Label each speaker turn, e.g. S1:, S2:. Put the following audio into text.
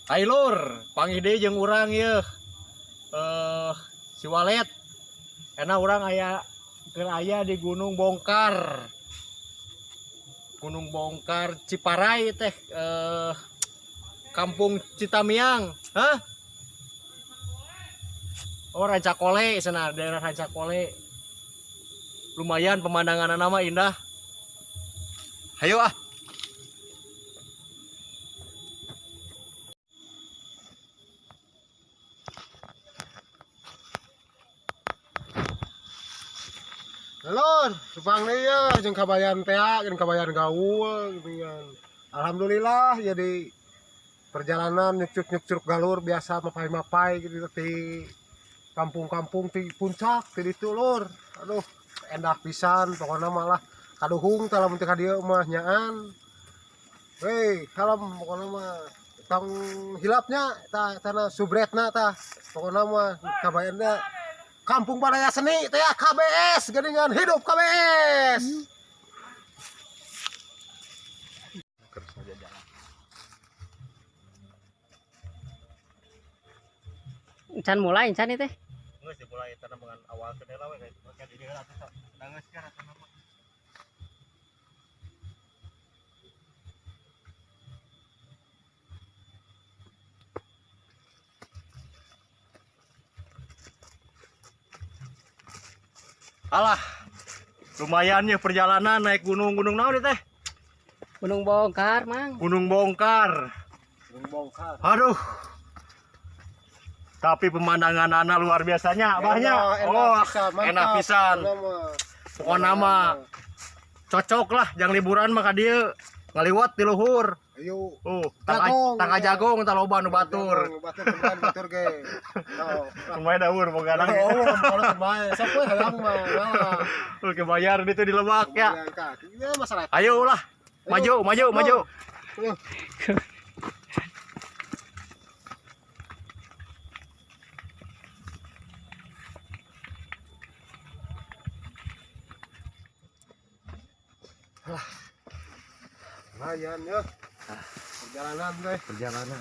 S1: Hai lur, panggih deui jeung urang ye. Si Walet. Karena urang aya di Gunung Bongkar. Gunung Bongkar Ciparai teh Kampung Citamiang. Hah? Oh, Rancakole sana, daerah Rancakole. Lumayan pemandangan nama indah. Hayo ah.
S2: Lur, supang ya, jeung kabayan teh, jeung kabayan gaul geuningan. Alhamdulillah ya di perjalanan nyuk-nyuk galur biasa mapai-mapai gitu di kampung-kampung di puncak di ditu lur. Aduh, endah pisan pokokna malah kaduhung tah lamun teh ka dieu mah nyaan. Hei, kalem pokokna mah tong hilapnya tanah subretna tah. Pokokna mah kabayanna Kampung Budaya Seni teh KBS geuningan hidup KBS.
S3: Can mulai can itu.
S1: Geus dimulai tanam dengan awal kendala we kayak di dieu atuh dangeus kan atuh mah. Alah, lumayan ya perjalanan naik gunung naon teh?
S3: Gunung Bongkar, Mang.
S1: Gunung Bongkar.
S2: Gunung Bongkar.
S1: Aduh. Tapi pemandangan anak luar biasanya, banyak. Oh, enak pisan. Pokoknya mah cocok lah, jangan liburan maka dia ngaliwat di luhur.
S2: Ayo.
S1: Tangga jagung entar loba nu batur.
S2: Batur ge.
S1: Lumayan daur boga anak.
S2: Oh, kalau terbaik. Sok we hayang mah.
S1: Oke, bayar itu di Lebak ya.
S2: Ya masalah.
S1: Ayo lah. Maju.
S2: Lumayan ya. Perjalanan teh.
S1: Perjalanan.